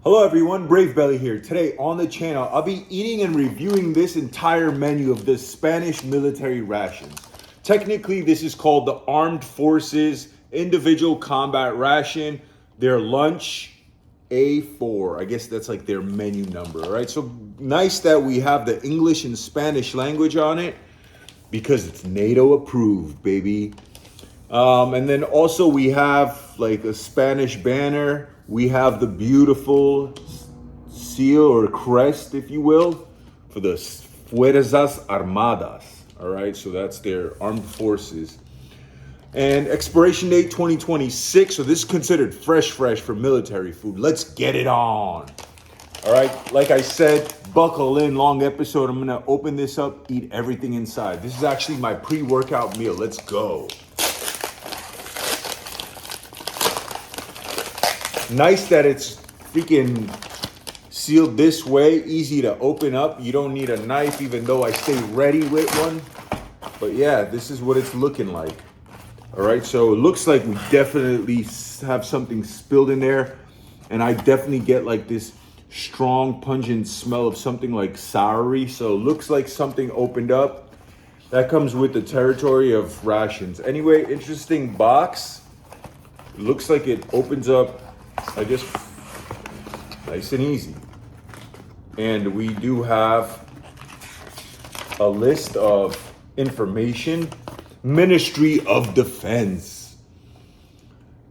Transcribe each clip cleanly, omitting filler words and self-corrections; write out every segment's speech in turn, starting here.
Hello everyone, Brave Belly here. Today on the channel, I'll be eating and reviewing this entire menu of the Spanish military rations. Technically, this is called the Armed Forces Individual Combat Ration. Their lunch A4. I guess that's like their menu number, all right? So nice that we have the English and Spanish language on it because it's NATO approved, baby. And then also we have like a Spanish banner. We have the beautiful seal or crest, if you will, for the Fuerzas Armadas. All right, so that's their armed forces. And expiration date 2026. So this is considered fresh for military food. Let's get it on. All right, like I said, buckle in, long episode. I'm gonna open this up, eat everything inside. This is actually my pre-workout meal. Let's go. Nice that it's freaking sealed this way, easy to open up. You don't need a knife, even though I stay ready with one. But yeah, this is what it's looking like. All right, so it looks like we definitely have something spilled in there. And I definitely get like this strong, pungent smell of something like soury. So it looks like something opened up. That comes with the territory of rations. Anyway, interesting box. It looks like it opens up, I guess, nice and easy. And we do have a list of information. Ministry of Defense.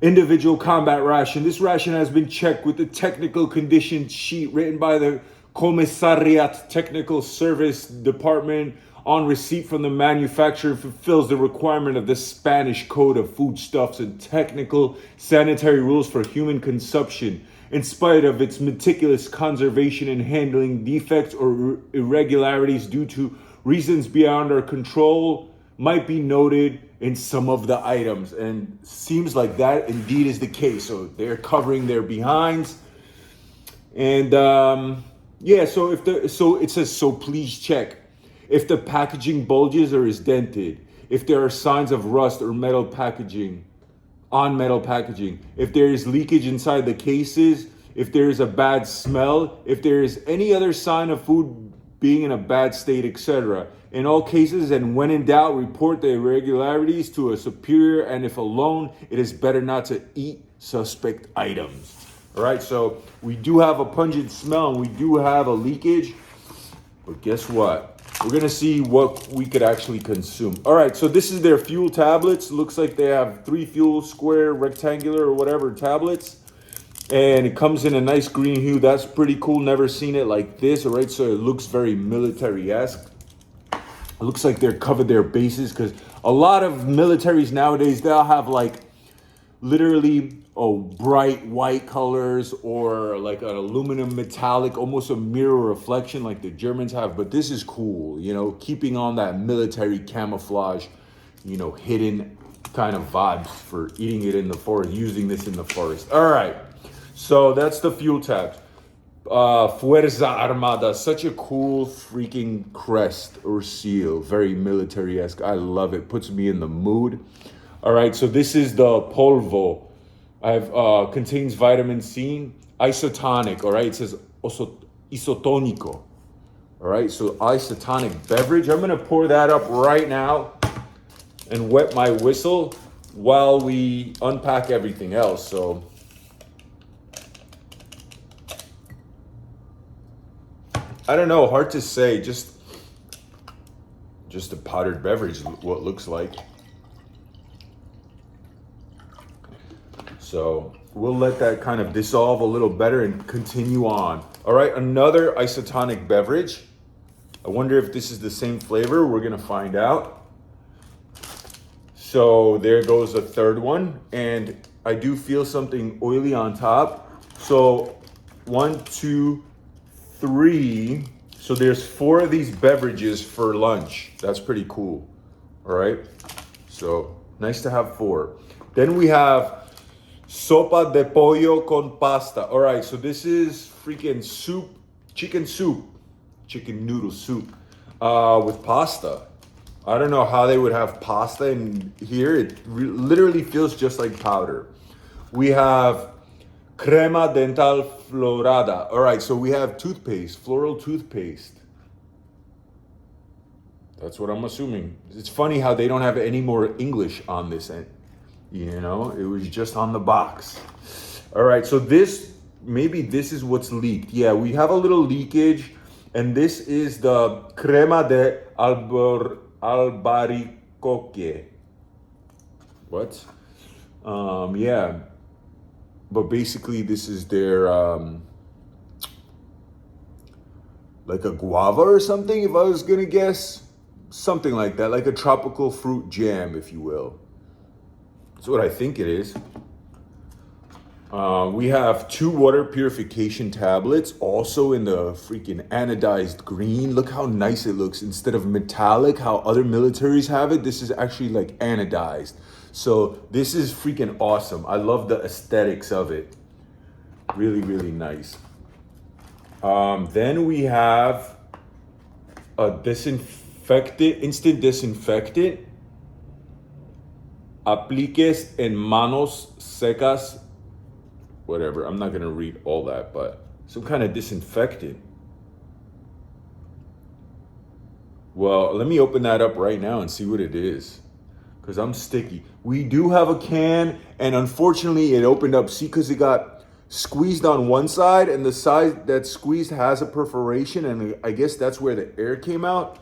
Individual combat ration. This ration has been checked with the technical condition sheet written by the Commissariat Technical Service Department on receipt from the manufacturer. Fulfills the requirement of the Spanish Code of Foodstuffs and Technical Sanitary Rules for Human Consumption, in spite of its meticulous conservation and handling defects or irregularities due to reasons beyond our control might be noted in some of the items. And seems like that indeed is the case. So they're covering their behinds. And yeah, so it says, so please check. If the packaging bulges or is dented, if there are signs of rust or metal packaging, if there is leakage inside the cases, if there is a bad smell, if there is any other sign of food being in a bad state, etc. In all cases, and when in doubt, report the irregularities to a superior, and if alone, it is better not to eat suspect items. All right, so we do have a pungent smell and we do have a leakage, but guess what? We're gonna see what we could actually consume. All right, so this is their fuel tablets. Looks like they have 3 fuel, square, rectangular, or whatever tablets. And it comes in a nice green hue. That's pretty cool. Never seen it like this. All right, so it looks very military-esque. It looks like they're covered their bases because a lot of militaries nowadays, they'll have like literally bright white colors or like an aluminum metallic, almost a mirror reflection like the Germans have. But this is cool, you know, keeping on that military camouflage, you know, hidden kind of vibes for eating it in the forest, using this in the forest. All right, so that's the fuel tabs. Fuerza Armada, such a cool freaking crest or seal, very military-esque. I love it, puts me in the mood. All right, so this is the polvo. Contains vitamin C, isotonic. All right, it says isotonico. All right, so isotonic beverage. I'm gonna pour that up right now and wet my whistle while we unpack everything else. So I don't know, hard to say. Just a powdered beverage, what it looks like. So we'll let that kind of dissolve a little better and continue on. All right, another isotonic beverage. I wonder if this is the same flavor. We're gonna find out. So there goes a third one. And I do feel something oily on top. So 1, 2, 3. So there's 4 of these beverages for lunch. That's pretty cool. All right, so nice to have 4. Then we have sopa de pollo con pasta. All right, so this is freaking soup, chicken noodle soup with pasta. I don't know how they would have pasta in here. It literally feels just like powder. We have Crema dental florada. All right, so we have toothpaste, floral toothpaste. That's what I'm assuming. It's funny how they don't have any more English on this end. You know, it was just on the box. All right, so maybe this is what's leaked. Yeah, we have a little leakage, and this is the crema de albaricoque. What? Yeah, but basically this is their like a guava or something, if I was gonna guess. Something like that, like a tropical fruit jam, if you will. That's what I think it is. We have 2 water purification tablets, also in the freaking anodized green. Look how nice it looks. Instead of metallic, how other militaries have it, this is actually like anodized. So this is freaking awesome. I love the aesthetics of it. Really, really nice. Then we have a instant disinfectant. Apliques en manos secas. Whatever, I'm not gonna read all that, but some kind of disinfectant. Well, let me open that up right now and see what it is, because I'm sticky. We do have a can, and unfortunately it opened up. See, because it got squeezed on one side, and the side that's squeezed has a perforation, and I guess that's where the air came out.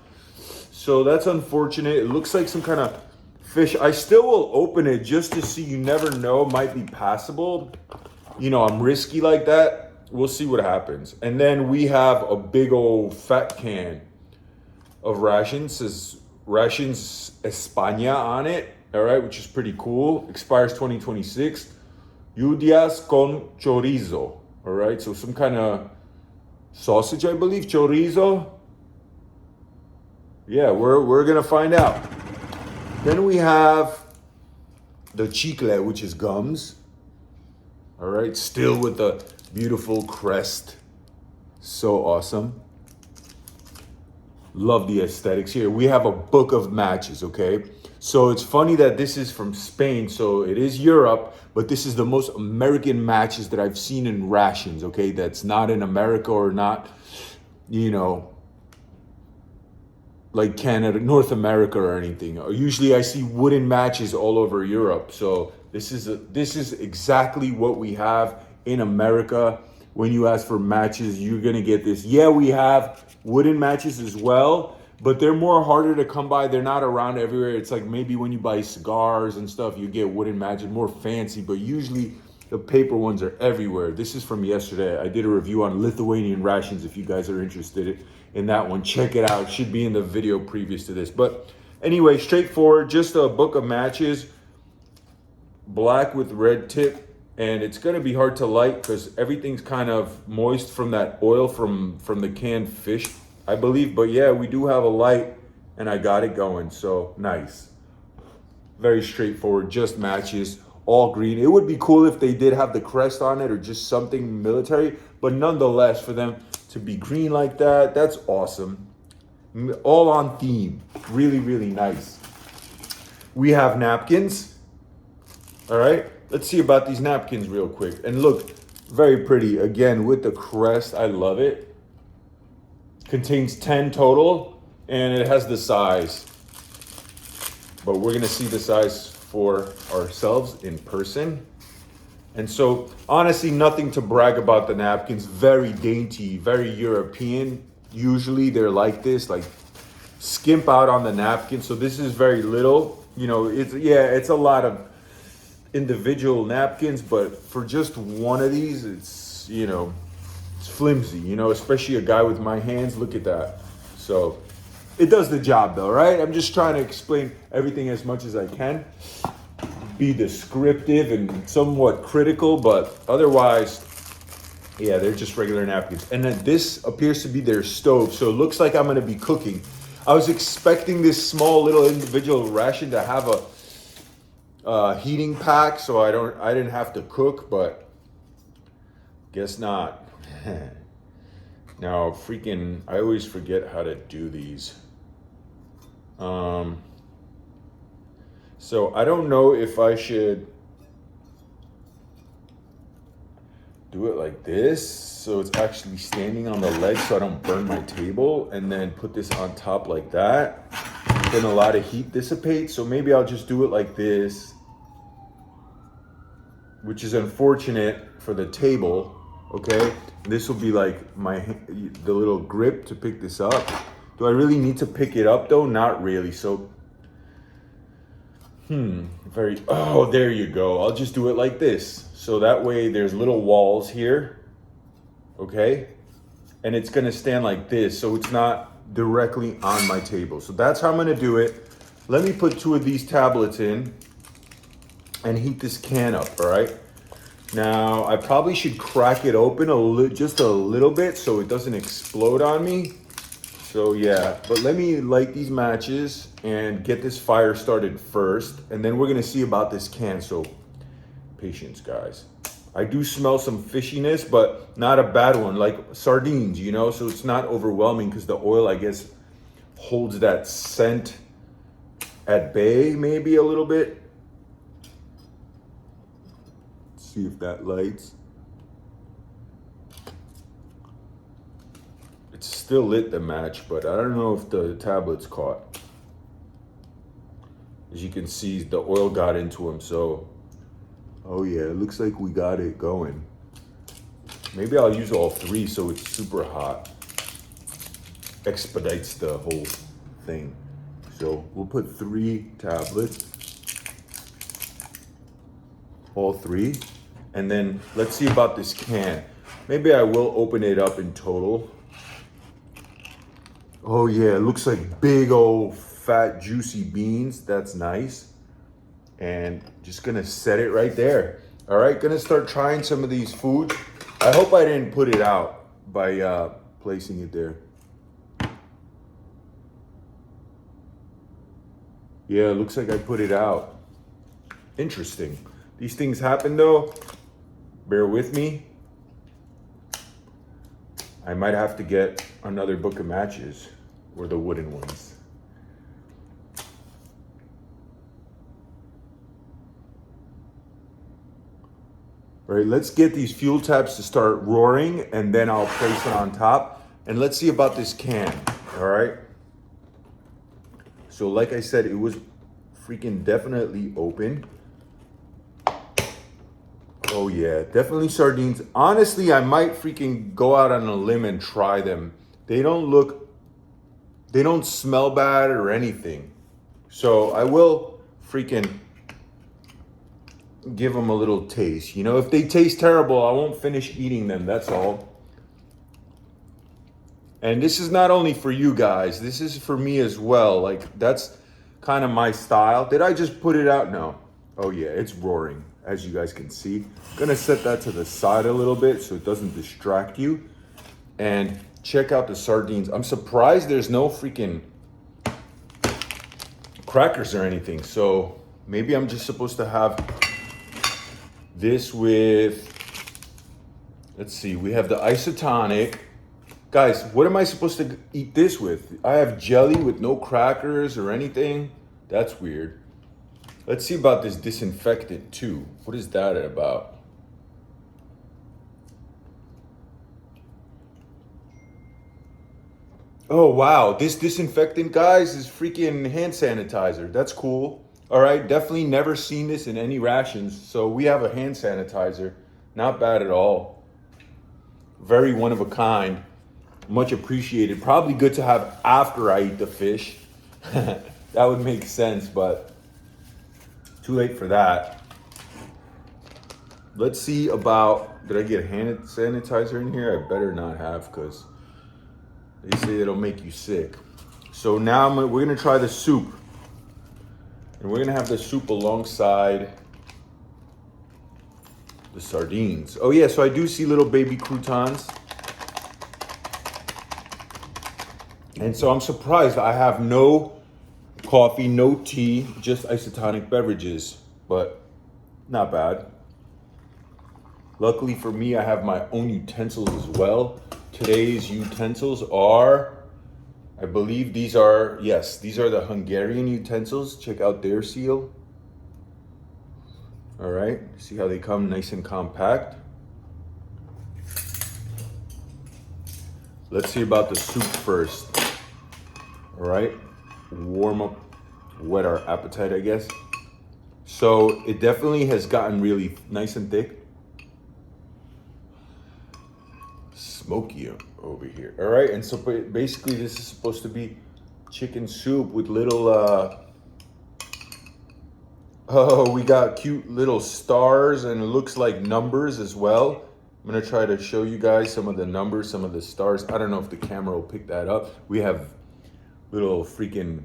So that's unfortunate. It looks like some kind of fish. I still will open it just to see. You never know, might be passable. You know, I'm risky like that. We'll see what happens. And then we have a big old fat can of rations. It says Rations España on it. All right, which is pretty cool. Expires 2026. Judías con chorizo. All right, so some kind of sausage, I believe. Chorizo. Yeah, we're gonna find out. Then we have the chicle, which is gums. All right, still with the beautiful crest. So awesome. Love the aesthetics here. We have a book of matches, okay? So it's funny that this is from Spain, so it is Europe, but this is the most American matches that I've seen in rations, okay? That's not in America or not, you know, like Canada, North America or anything. Usually I see wooden matches all over Europe. So this is exactly what we have in America. When you ask for matches, you're gonna get this. Yeah, we have wooden matches as well, but they're more harder to come by. They're not around everywhere. It's like maybe when you buy cigars and stuff, you get wooden matches, more fancy, but usually the paper ones are everywhere. This is from yesterday. I did a review on Lithuanian rations. If you guys are interested in that one, check it out. It should be in the video previous to this. But anyway, straightforward, just a book of matches, black with red tip. And it's gonna be hard to light because everything's kind of moist from that oil from the canned fish, I believe. But yeah, we do have a light and I got it going, so nice. Very straightforward, just matches, all green. It would be cool if they did have the crest on it or just something military, but nonetheless, for them to be green like that, that's awesome. All on theme, really, really nice. We have napkins, all right? Let's see about these napkins real quick. And look, very pretty. Again, with the crest, I love it. Contains 10 total, and it has the size. But we're gonna see the size for ourselves in person. And so, honestly, nothing to brag about the napkins. Very dainty, very European. Usually they're like this, like skimp out on the napkin. So this is very little. You know, it's a lot of individual napkins, but for just one of these, it's, you know, it's flimsy, you know, especially a guy with my hands. Look at that. So it does the job though, right? I'm just trying to explain everything as much as I can, be descriptive and somewhat critical, but otherwise, yeah, they're just regular napkins. And then this appears to be their stove, so it looks like I'm gonna be cooking. I was expecting this small little individual ration to have a heating pack, so I didn't have to cook, but guess not. Now, freaking, I always forget how to do these. So I don't know if I should do it like this so it's actually standing on the leg so I don't burn my table, and then put this on top like that. Then a lot of heat dissipates, so maybe I'll just do it like this, which is unfortunate for the table, okay? This will be like the little grip to pick this up. Do I really need to pick it up though? Not really, so, oh, there you go. I'll just do it like this. So that way there's little walls here, okay? And it's gonna stand like this, so it's not directly on my table. So that's how I'm gonna do it. Let me put 2 of these tablets in and heat this can up, all right? Now, I probably should crack it open just a little bit so it doesn't explode on me. So yeah, but let me light these matches and get this fire started first, and then we're gonna see about this can, so patience, guys. I do smell some fishiness, but not a bad one, like sardines, you know? So it's not overwhelming because the oil, I guess, holds that scent at bay maybe a little bit. Let's see if that lights. It's still lit, the match, but I don't know if the tablet's caught. As you can see, the oil got into them, so. Oh yeah, it looks like we got it going. Maybe I'll use all 3 so it's super hot. Expedites the whole thing. So we'll put 3 tablets. All 3. And then let's see about this can. Maybe I will open it up in total. Oh yeah, it looks like big old fat juicy beans. That's nice. And just gonna set it right there. All right, gonna start trying some of these foods. I hope I didn't put it out by placing it there. Yeah, it looks like I put it out. Interesting. These things happen though. Bear with me. I might have to get another book of matches, or the wooden ones. All right, let's get these fuel taps to start roaring, and then I'll place it on top. And let's see about this can, all right? So like I said, it was freaking definitely open. Oh yeah, definitely sardines. Honestly, I might freaking go out on a limb and try them. They don't smell bad or anything. So I will freaking give them a little taste. You know, if they taste terrible, I won't finish eating them, that's all. And this is not only for you guys, this is for me as well. Like, that's kind of my style. Did I just put it out? No. Oh yeah, it's roaring, as you guys can see. Gonna set that to the side a little bit so it doesn't distract you. And check out the sardines. I'm surprised there's no freaking crackers or anything. So maybe I'm just supposed to have this with, let's see, we have the isotonic. Guys, what am I supposed to eat this with? I have jelly with no crackers or anything. That's weird. Let's see about this disinfectant too. What is that about? Oh wow, this disinfectant, guys, is freaking hand sanitizer. That's cool. All right, definitely never seen this in any rations. So we have a hand sanitizer. Not bad at all. Very one of a kind. Much appreciated. Probably good to have after I eat the fish. That would make sense, but too late for that. Let's see about, did I get hand sanitizer in here? I better not have, because they say it'll make you sick. So now we're gonna try the soup. And we're gonna have the soup alongside the sardines. Oh yeah, so I do see little baby croutons. And so I'm surprised I have no coffee, no tea, just isotonic beverages, but not bad. Luckily for me, I have my own utensils as well. Today's utensils are, I believe these are, yes, these are the Hungarian utensils. Check out their seal. All right, see how they come nice and compact. let's see about the soup first. All right, warm up, whet our appetite, I guess. So it definitely has gotten really nice and thick. Smoky over here. All right, and so basically this is supposed to be chicken soup with little, oh, we got cute little stars and it looks like numbers as well. I'm gonna try to show you guys some of the numbers, some of the stars. I don't know if the camera will pick that up. We have little freaking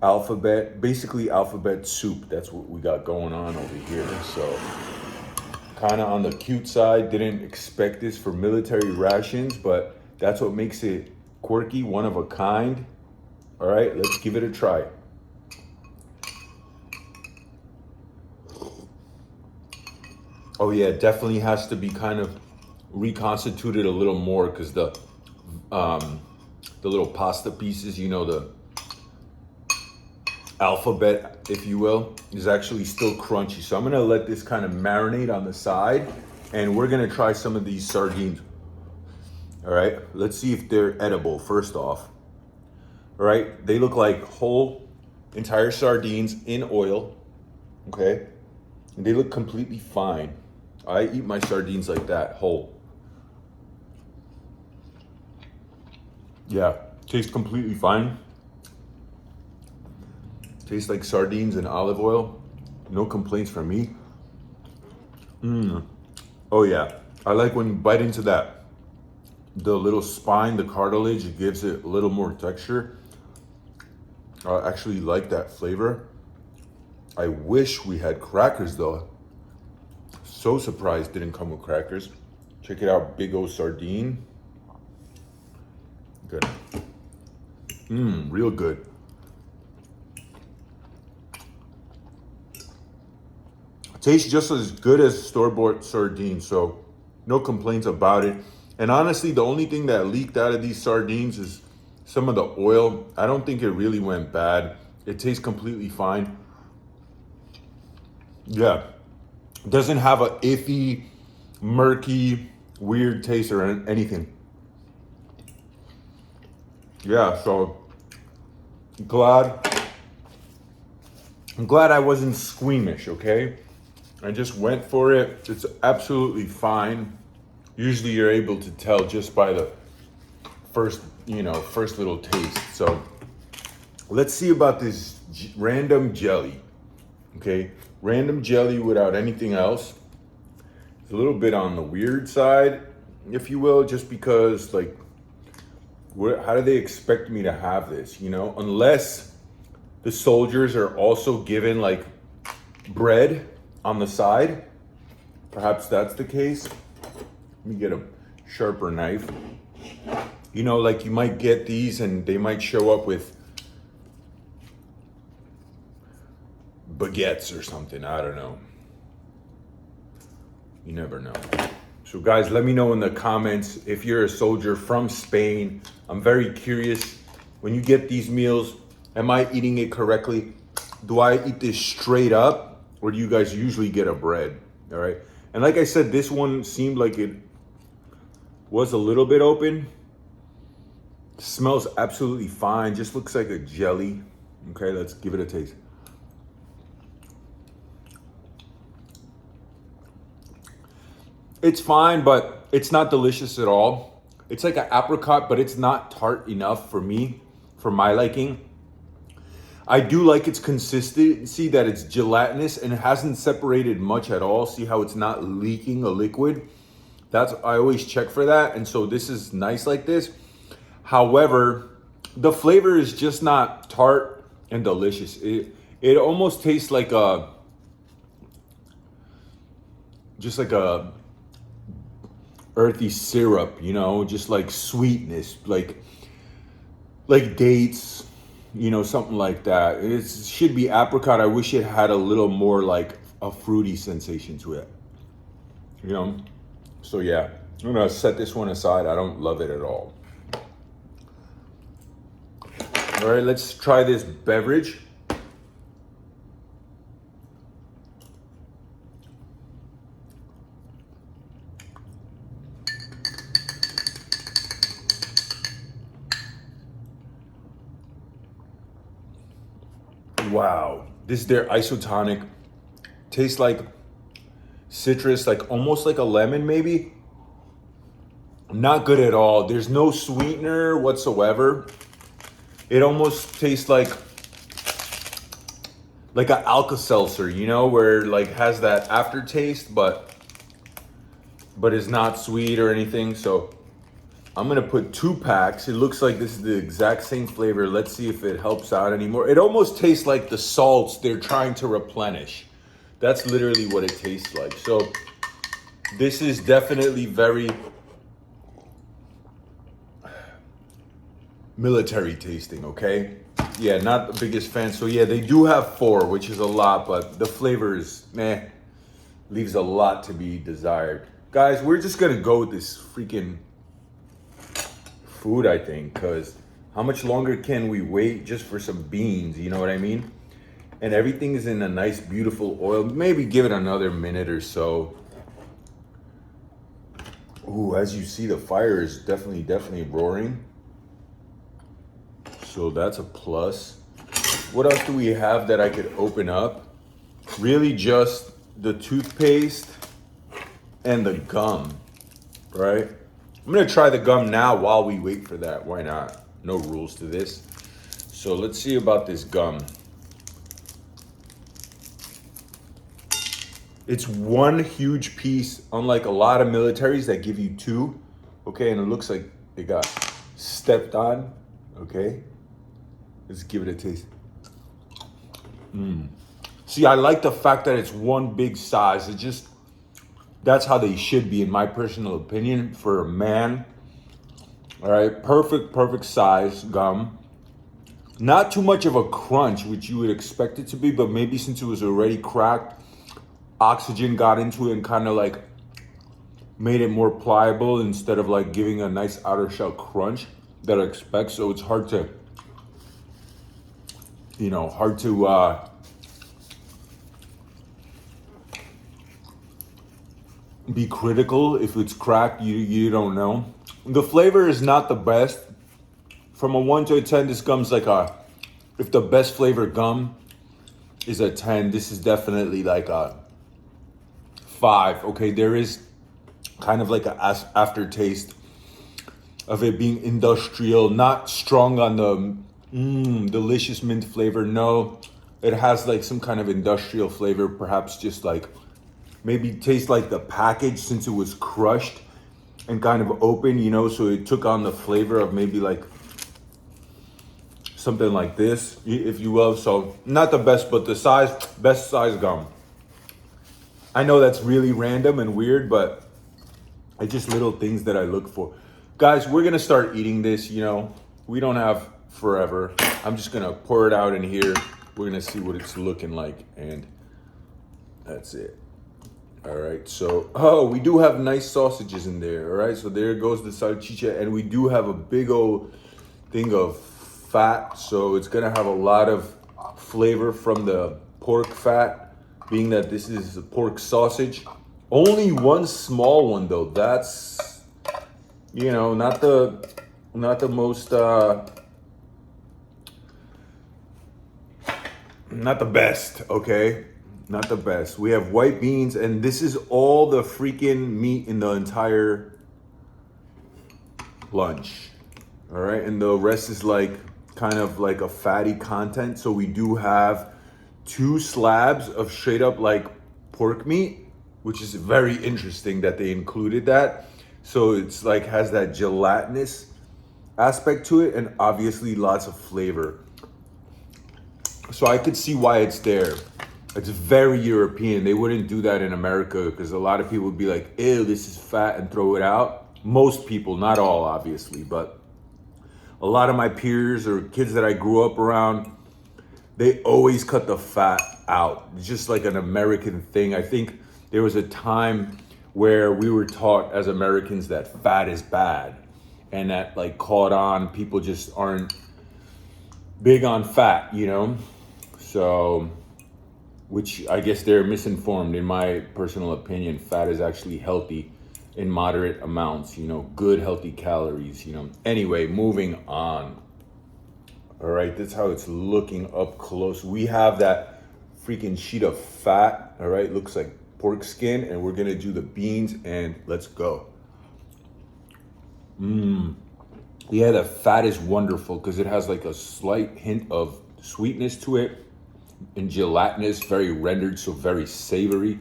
alphabet, basically alphabet soup. That's what we got going on over here. So kind of on the cute side. Didn't expect this for military rations, but that's what makes it quirky, one of a kind. All right, let's give it a try. Oh yeah, it definitely has to be kind of reconstituted a little more because the little pasta pieces, you know, the alphabet, if you will, is actually still crunchy. So I'm gonna let this kind of marinate on the side and we're gonna try some of these sardines. All right, let's see if they're edible first off. All right, they look like whole entire sardines in oil, okay? And they look completely fine. I eat my sardines like that, whole. Yeah, tastes completely fine. Tastes like sardines and olive oil. No complaints from me. Oh yeah, I like when you bite into that. The little spine, the cartilage, it gives it a little more texture. I actually like that flavor. I wish we had crackers though. So surprised didn't come with crackers. Check it out, big old sardine. Good. Real good. Tastes just as good as store-bought sardines, so no complaints about it. And honestly, the only thing that leaked out of these sardines is some of the oil. I don't think it really went bad. It tastes completely fine. Yeah, doesn't have a iffy, murky, weird taste or anything. Yeah, so I'm glad I wasn't squeamish, okay? I just went for it. It's absolutely fine. Usually you're able to tell just by the first little taste. So let's see about this random jelly, okay? Random jelly without anything else. It's a little bit on the weird side, if you will, just because like, how do they expect me to have this, you know? Unless the soldiers are also given like bread on the side. Perhaps that's the case. Let me get a sharper knife. You know, like you might get these and they might show up with baguettes or something. I don't know. You never know. So guys, let me know in the comments if you're a soldier from Spain. I'm very curious. When you get these meals, am I eating it correctly? Do I eat this straight up? Or do you guys usually get a bread? All right. And like I said, this one seemed like it was a little bit open. Smells absolutely fine. Just looks like a jelly. Okay, let's give it a taste. It's fine, but it's not delicious at all. It's like an apricot, but it's not tart enough for me, for my liking. I do like its consistency, that it's gelatinous and it hasn't separated much at all. See how it's not leaking a liquid? I always check for that. And so this is nice like this. However, the flavor is just not tart and delicious. It almost tastes like just like a earthy syrup, you know, just like sweetness, like dates, you know, something like that. It should be apricot. I wish it had a little more like a fruity sensation to it, you know? So yeah, I'm gonna set this one aside. I don't love it at all. All right, let's try this beverage. Wow. This is their isotonic. Tastes like citrus, like almost like a lemon maybe. Not good at all. There's no sweetener whatsoever. It almost tastes like an Alka-Seltzer, you know, where like has that aftertaste, but is not sweet or anything. So I'm gonna put 2 packs. It looks like this is the exact same flavor. Let's see if it helps out anymore. It almost tastes like the salts they're trying to replenish. That's literally what it tastes like. So this is definitely very military tasting, okay? Yeah, not the biggest fan. So yeah, they do have 4, which is a lot, but the flavor is meh. Leaves a lot to be desired. Guys, we're just gonna go with this freaking food, I think, because how much longer can we wait just for some beans? You know what I mean? And everything is in a nice, beautiful oil. Maybe give it another minute or so. Ooh, as you see, the fire is definitely roaring. So that's a plus. What else do we have that I could open up? Really just the toothpaste and the gum, right? I'm gonna try the gum now while we wait for that. Why not? No rules to this. So let's see about this gum. It's one huge piece, unlike a lot of militaries that give you 2. Okay, and it looks like it got stepped on. Okay, let's give it a taste. See, I like the fact that it's one big size. That's how they should be, in my personal opinion, for a man. All right, perfect size gum. Not too much of a crunch, which you would expect it to be, but maybe since it was already cracked, oxygen got into it and kind of like made it more pliable instead of like giving a nice outer shell crunch that I expect. So it's hard to, be critical if it's cracked. You don't know. The flavor is not the best. From a 1 to a 10, this gum's like if the best flavor gum is a 10, this is definitely like a 5. Okay, there is kind of like a aftertaste of it being industrial, not strong on the delicious mint flavor. No, it has like some kind of industrial flavor, perhaps just like maybe taste like the package since it was crushed and kind of open, so it took on the flavor of maybe like something like this, if you will. So not the best, but best size gum. I know that's really random and weird, but it's just little things that I look for. Guys, we're gonna start eating this, we don't have forever. I'm just gonna pour it out in here. We're gonna see what it's looking like, and that's it. All right, so, we do have nice sausages in there, all right? So there goes the salchicha, and we do have a big old thing of fat, so it's gonna have a lot of flavor from the pork fat, being that this is a pork sausage. Only one small one though. That's, not the most, not the best, okay? Not the best. We have white beans, and this is all the freaking meat in the entire lunch. All right, and the rest is like kind of like a fatty content. So we do have 2 slabs of straight up like pork meat, which is very interesting that they included that. So it's like has that gelatinous aspect to it, and obviously lots of flavor. So I could see why it's there. It's very European. They wouldn't do that in America because a lot of people would be like, ew, this is fat, and throw it out. Most people, not all obviously, but a lot of my peers or kids that I grew up around, they always cut the fat out. It's just like an American thing. I think there was a time where we were taught as Americans that fat is bad, and that like caught on. People just aren't big on fat, So, which I guess they're misinformed. In my personal opinion, fat is actually healthy in moderate amounts, good healthy calories, Anyway, moving on. All right, that's how it's looking up close. We have that freaking sheet of fat. All right, looks like pork skin, and we're gonna do the beans, and let's go. Yeah, the fat is wonderful because it has like a slight hint of sweetness to it and gelatinous, very rendered, so very savory.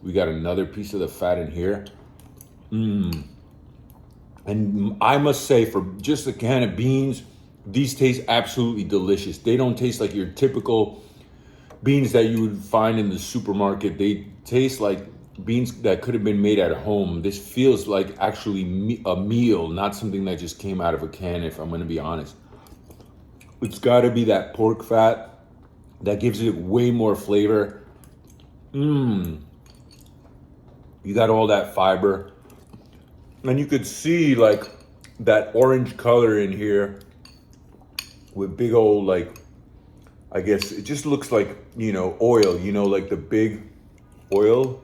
We got another piece of the fat in here. And I must say, for just a can of beans, these taste absolutely delicious. They don't taste like your typical beans that you would find in the supermarket. They taste like beans that could have been made at home. This feels like actually a meal, not something that just came out of a can, if I'm going to be honest. It's got to be that pork fat that gives it way more flavor. You got all that fiber. And you could see like that orange color in here with big old, like, I guess it just looks like, you know, oil, you know, like the big oil.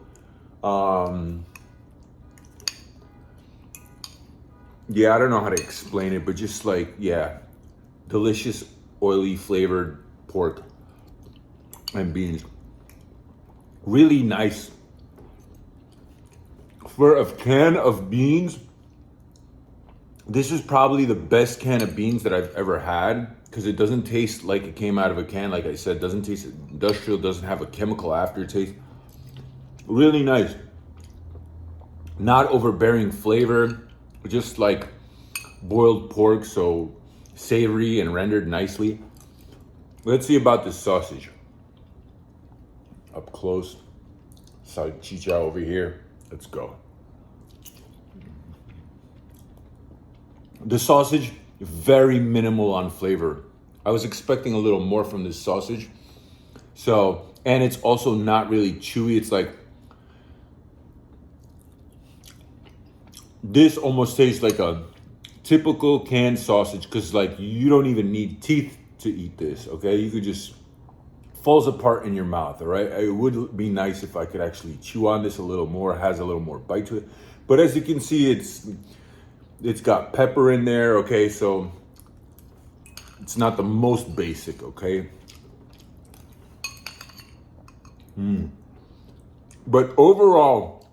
Yeah, I don't know how to explain it, but just like, yeah, delicious, oily flavored pork and beans. Really nice. For a can of beans, this is probably the best can of beans that I've ever had because it doesn't taste like it came out of a can. Like I said, doesn't taste industrial, doesn't have a chemical aftertaste. Really nice. Not overbearing flavor, just like boiled pork, so savory and rendered nicely. Let's see about this sausage. Up close. Salchicha over here. Let's go. The sausage, very minimal on flavor. I was expecting a little more from this sausage. So, and it's also not really chewy. It's like, this almost tastes like a typical canned sausage because like you don't even need teeth to eat this, okay? You could just, falls apart in your mouth, all right? It would be nice if I could actually chew on this a little more. It has a little more bite to it. But as you can see, it's got pepper in there, okay? So it's not the most basic, okay? But overall,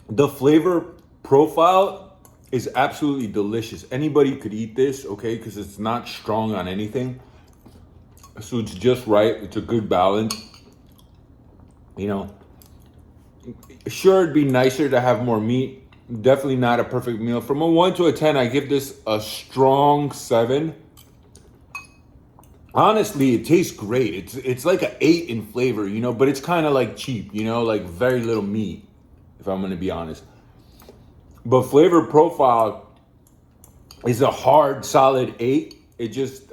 the flavor profile is absolutely delicious. Anybody could eat this, okay? Because it's not strong on anything. So it's just right. It's a good balance. You know, sure, it'd be nicer to have more meat. Definitely not a perfect meal. From a 1 to a 10, I give this a strong 7. Honestly, it tastes great. It's like an 8 in flavor, you know, but it's kind of like cheap, you know, like very little meat, if I'm going to be honest. But flavor profile is a hard, solid 8.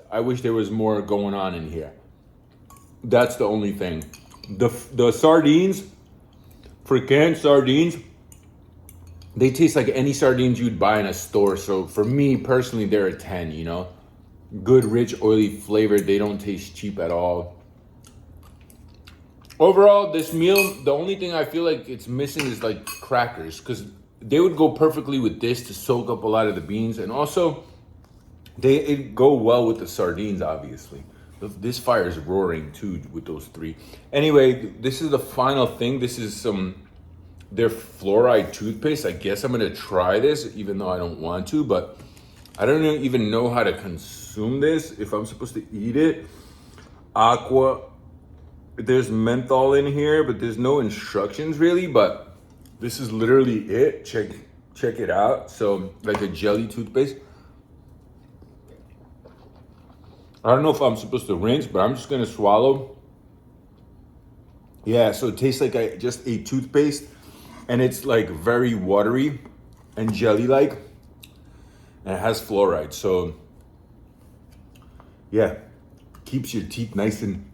I wish there was more going on in here. That's the only thing. The sardines, for canned sardines, they taste like any sardines you'd buy in a store. So for me personally, they're a 10, you know. Good, rich, oily flavor. They don't taste cheap at all. Overall, this meal, the only thing I feel like it's missing is like crackers, because they would go perfectly with this to soak up a lot of the beans. And also, it go well with the sardines, obviously. This fire is roaring too with those 3. Anyway, this is the final thing. This is their fluoride toothpaste. I guess I'm gonna try this, even though I don't want to, but I don't even know how to consume this, if I'm supposed to eat it. Aqua, there's menthol in here, but there's no instructions really, but this is literally it. Check it out. So like a jelly toothpaste. I don't know if I'm supposed to rinse, but I'm just gonna swallow. Yeah, so it tastes like just a toothpaste, and it's like very watery and jelly-like, and it has fluoride. So yeah, keeps your teeth nice and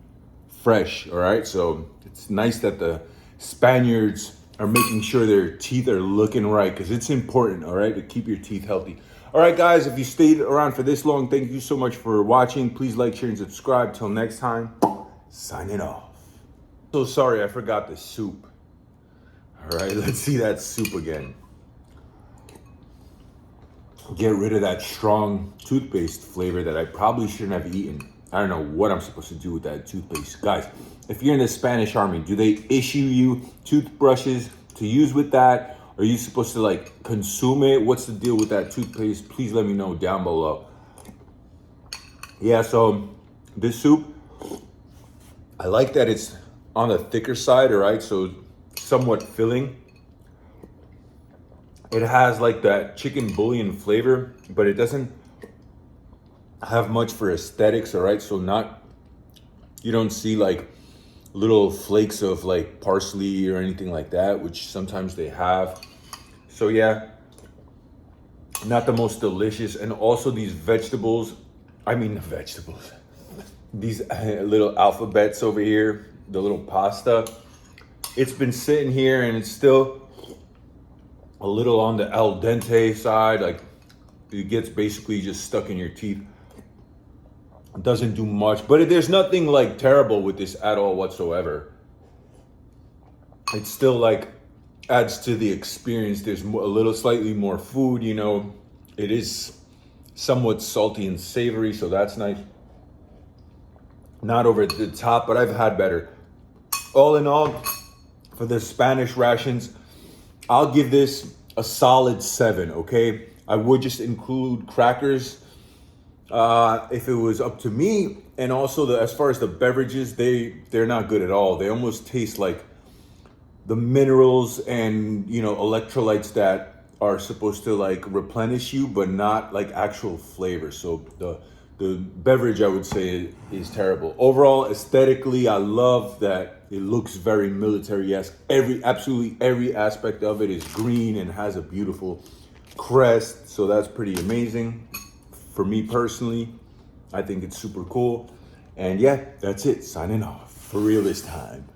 fresh, all right? So it's nice that the Spaniards are making sure their teeth are looking right, because it's important, all right, to keep your teeth healthy. All right, guys, if you stayed around for this long, thank you so much for watching. Please like, share, and subscribe. Till next time, signing off. So sorry, I forgot the soup. All right, let's see that soup again. get rid of that strong toothpaste flavor that I probably shouldn't have eaten. I don't know what I'm supposed to do with that toothpaste. Guys, if you're in the Spanish army, do they issue you toothbrushes to use with that? Are you supposed to like consume it? What's the deal with that toothpaste? Please let me know down below. Yeah, so this soup, I like that it's on the thicker side, all right? So somewhat filling. It has like that chicken bouillon flavor, but it doesn't have much for aesthetics, all right? So you don't see like little flakes of like parsley or anything like that, which sometimes they have. So yeah, not the most delicious. And also these vegetables, these little alphabets over here, the little pasta, it's been sitting here and it's still a little on the al dente side. Like it gets basically just stuck in your teeth. It doesn't do much, but there's nothing like terrible with this at all whatsoever. It still like adds to the experience. There's a little slightly more food, you know. It is somewhat salty and savory, so that's nice. Not over the top, but I've had better. All in all, for the Spanish rations, I'll give this a solid 7, okay? I would just include crackers if it was up to me. And also, as far as the beverages, they're not good at all. They almost taste like the minerals and, you know, electrolytes that are supposed to like replenish you, but not like actual flavor. So the beverage, I would say, is terrible. Overall, aesthetically, I love that it looks very military-esque. Absolutely every aspect of it is green and has a beautiful crest. So that's pretty amazing. For me personally, I think it's super cool. And yeah, that's it. Signing off for real this time.